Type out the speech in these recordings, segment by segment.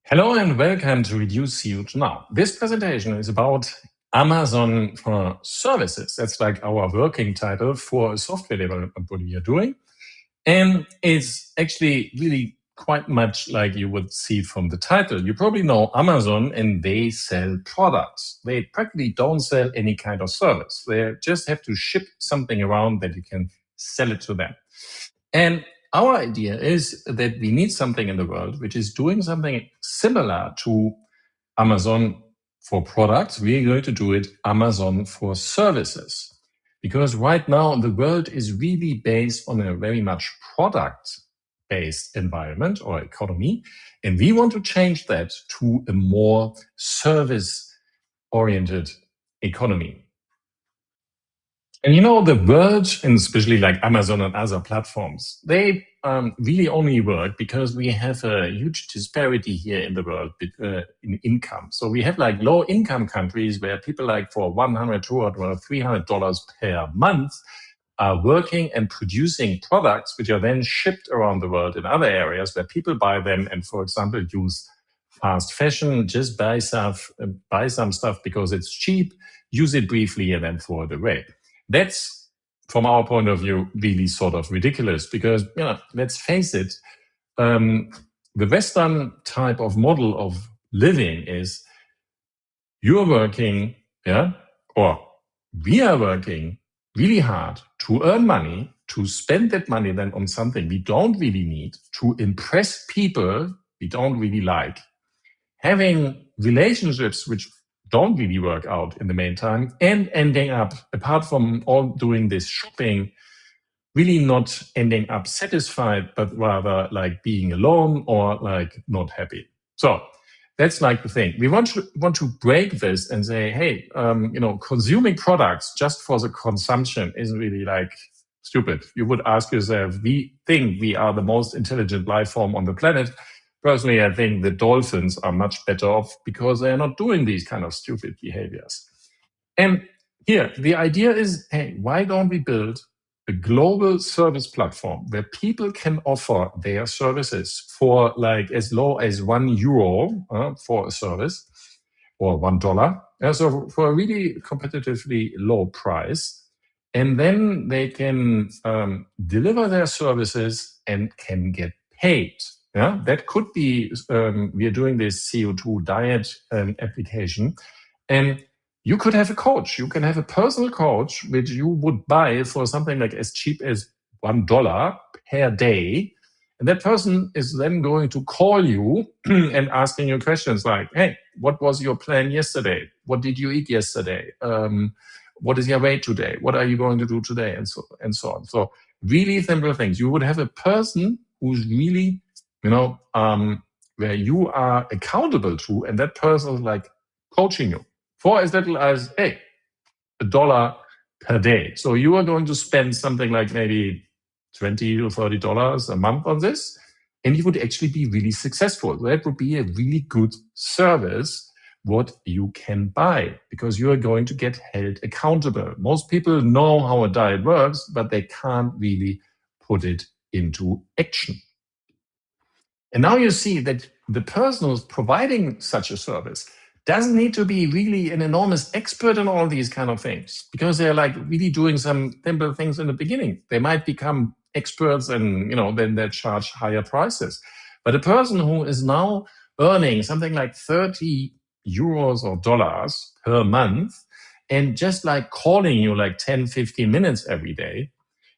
Hello and welcome to Reduce CO2 Now. This presentation is about Amazon for Services. That's like our working title for a software development what we are doing. And it's actually really quite much like you would see from the title. You probably know Amazon and they sell products. They practically don't sell any kind of service. They just have to ship something around that you can sell it to them. And our idea is that we need something in the world which is doing something similar to Amazon for products. We're going to do it Amazon for services. Because right now the world is really based on a very much product-based environment or economy. And we want to change that to a more service-oriented economy. And you know, the world, and especially like Amazon and other platforms, they really only work because we have a huge disparity here in the world in income. So we have like low income countries where people like for $100, $200, or $300 per month are working and producing products which are then shipped around the world in other areas where people buy them and, for example, use fast fashion, just buy some stuff because it's cheap, use it briefly and then throw it away. That's, from our point of view, really sort of ridiculous because, you know, let's face it, the Western type of model of living is you're working, or we are working really hard to earn money, to spend that money then on something we don't really need, to impress people we don't really like, having relationships which don't really work out in the meantime, and ending up, apart from all doing this shopping, really not ending up satisfied, but rather like being alone or like not happy. So that's like the thing. We want to break this and say, hey, consuming products just for the consumption isn't really like stupid. You would ask yourself, we think we are the most intelligent life form on the planet. Personally, I think the dolphins are much better off because they are not doing these kind of stupid behaviors. And here, the idea is, hey, why don't we build a global service platform where people can offer their services for like as low as €1 for a service or $1. So for a really competitively low price. And then they can deliver their services and can get paid. Yeah, that could be, we are doing this CO2 diet application. And you could have a coach. You can have a personal coach, which you would buy for something like as cheap as $1 per day. And that person is then going to call you and asking you questions like, hey, what was your plan yesterday? What did you eat yesterday? What is your weight today? What are you going to do today? And so on. So really simple things. You would have a person who's really, where you are accountable to, and that person is like coaching you for as little as, hey, $1 per day. So you are going to spend something like maybe $20 to $30 a month on this, and you would actually be really successful. That would be a really good service what you can buy because you are going to get held accountable. Most people know how a diet works, but they can't really put it into action. And now you see that the person who's providing such a service doesn't need to be really an enormous expert in all these kind of things because they're like really doing some simple things in the beginning. They might become experts and, then they charge higher prices. But a person who is now earning something like 30 euros or dollars per month and just like calling you like 10, 15 minutes every day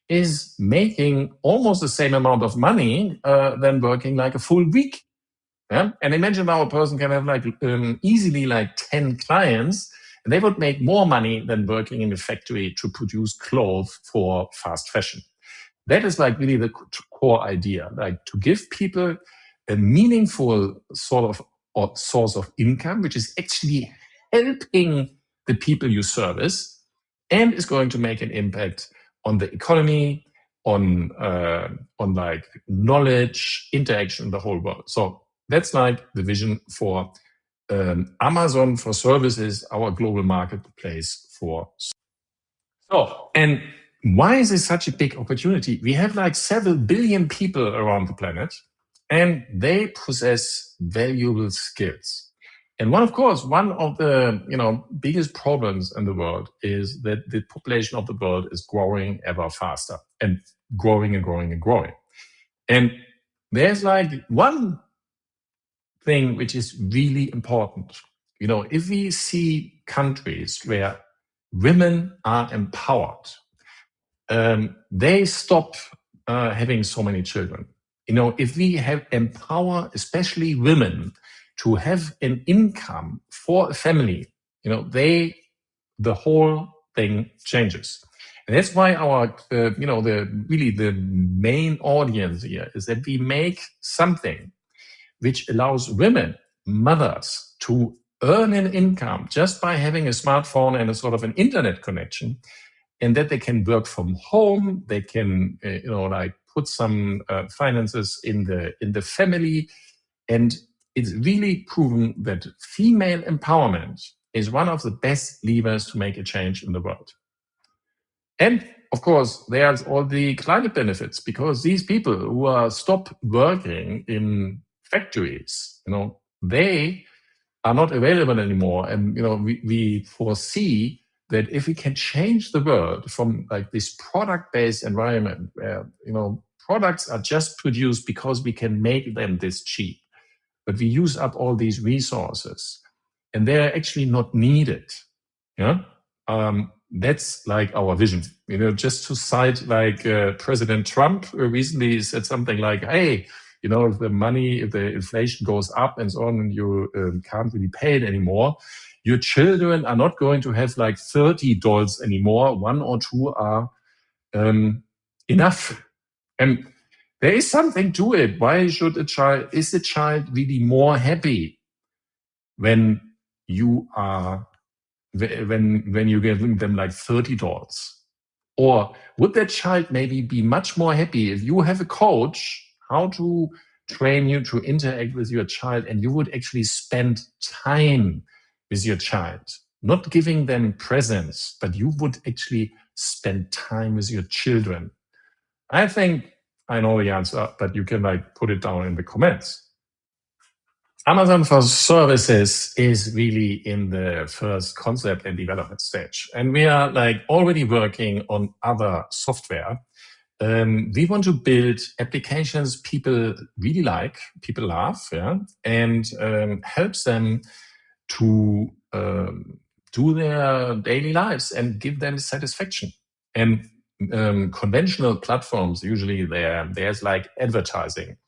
is making almost the same amount of money than working like a full week. Yeah? And imagine now a person can have like easily like 10 clients, and they would make more money than working in a factory to produce clothes for fast fashion. That is like really the core idea, like to give people a meaningful sort of or source of income, which is actually helping the people you service and is going to make an impact on the economy, on like knowledge, interaction in the whole world. So that's like the vision for Amazon for services, our global marketplace for. So, and why is this such a big opportunity? We have like several billion people around the planet. and they possess valuable skills. And one of the biggest problems in the world is that the population of the world is growing ever faster and growing and growing and growing. And there's like one thing which is really important. If we see countries where women are empowered, they stop having so many children. If we empower especially women to have an income for a family, the whole thing changes. And that's why the main audience here is that we make something which allows women, mothers, to earn an income just by having a smartphone and a sort of an internet connection, and that they can work from home. They can, put some finances in the family, and it's really proven that female empowerment is one of the best levers to make a change in the world. And of course, there's all the climate benefits, because these people who are stop working in factories, they are not available anymore. And, we foresee that if we can change the world from like this product-based environment where, products are just produced because we can make them this cheap, but we use up all these resources and they're actually not needed. Yeah. That's like our vision. Just to cite like President Trump recently said something like, hey, if the inflation goes up and so on, and you can't really pay it anymore, your children are not going to have like 30 dolls anymore. 1 or 2 are enough. And there is something to it. Why is the child really more happy when you are when you're giving them like 30 dolls? Or would that child maybe be much more happy if you have a coach how to train you to interact with your child, and you would actually spend time with your child, not giving them presents, but you would actually spend time with your children? I think I know the answer, but you can like put it down in the comments. Amazon for Services is really in the first concept and development stage. And we are like already working on other software. We want to build applications people really like, people love, and helps them to do their daily lives and give them satisfaction. And conventional platforms, usually there's like advertising.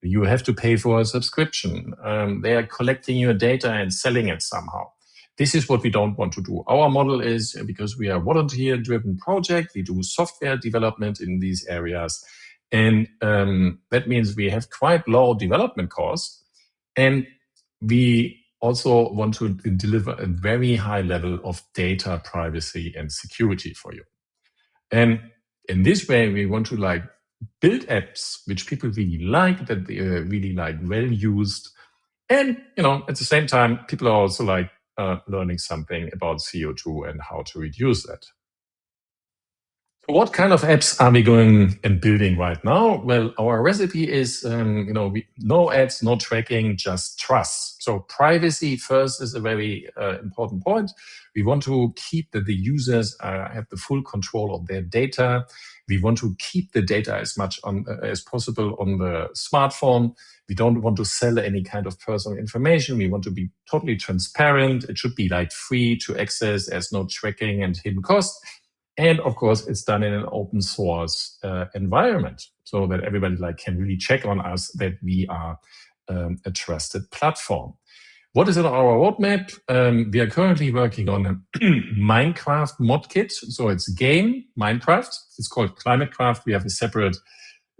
You have to pay for a subscription. They are collecting your data and selling it somehow. This is what we don't want to do. Our model is, because we are a volunteer-driven project, we do software development in these areas. And that means we have quite low development costs. And we also want to deliver a very high level of data privacy and security for you. And in this way, we want to like build apps which people really like, that they are really like well used. And, at the same time, people are also like learning something about CO2 and how to reduce that. So what kind of apps are we going and building right now? Well, our recipe is, no ads, no tracking, just trust. So privacy first is a very important point. We want to keep that the users have the full control of their data. We want to keep the data as much as possible on the smartphone. We don't want to sell any kind of personal information. We want to be totally transparent. It should be like free to access. There's no tracking and hidden cost. And of course, it's done in an open source environment, so that everybody like can really check on us that we are a trusted platform. What is in our roadmap? We are currently working on a Minecraft mod kit. So it's game Minecraft. It's called ClimateCraft. We have a separate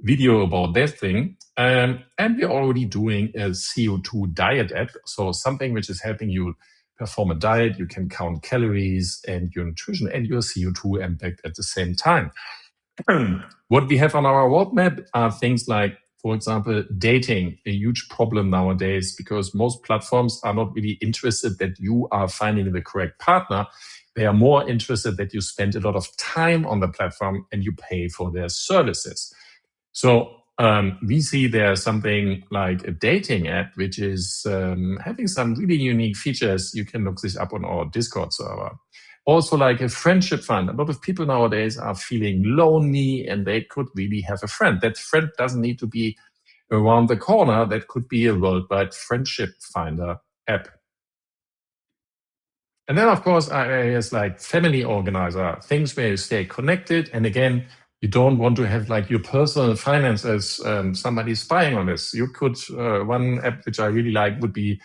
video about that thing. And we're already doing a CO2 diet app. So something which is helping you perform a diet. You can count calories and your nutrition and your CO2 impact at the same time. What we have on our roadmap are things like, for example, dating, a huge problem nowadays, because most platforms are not really interested that you are finding the correct partner. They are more interested that you spend a lot of time on the platform and you pay for their services. So we see there's something like a dating app, which is having some really unique features. You can look this up on our Discord server. Also like a friendship fund. A lot of people nowadays are feeling lonely and they could really have a friend. That friend doesn't need to be around the corner. That could be a worldwide friendship finder app. And then, of course, areas like family organizer, things where you stay connected. And again, you don't want to have like your personal finances, somebody spying on this. You could, one app which I really like would be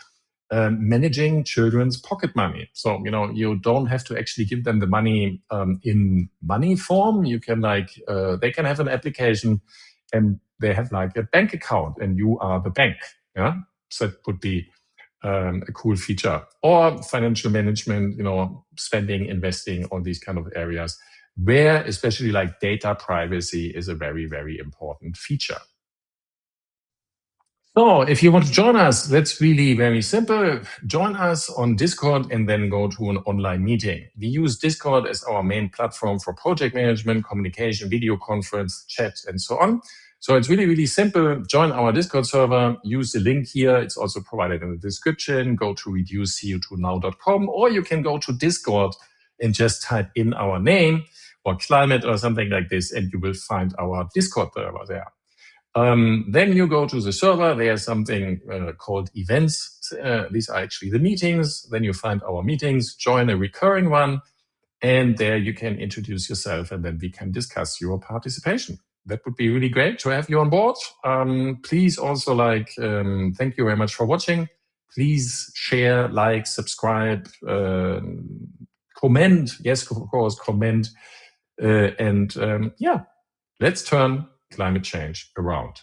managing children's pocket money. So, you don't have to actually give them the money in money form. You can they can have an application and they have like a bank account and you are the bank. Yeah. So that would be a cool feature. Or financial management, spending, investing, all these kind of areas where especially like data privacy is a very, very important feature. So if you want to join us, that's really very simple. Join us on Discord and then go to an online meeting. We use Discord as our main platform for project management, communication, video conference, chat, and so on. So it's really, really simple. Join our Discord server, use the link here. It's also provided in the description. Go to reduceco2now.com, or you can go to Discord and just type in our name or climate or something like this, and you will find our Discord server there. Then you go to the server. There's something called events. These are actually the meetings. Then you find our meetings, join a recurring one, and there you can introduce yourself, and then we can discuss your participation. That would be really great to have you on board. Please also thank you very much for watching. Please share, like, subscribe, comment. Yes, of course, comment. Yeah, let's turn climate change around.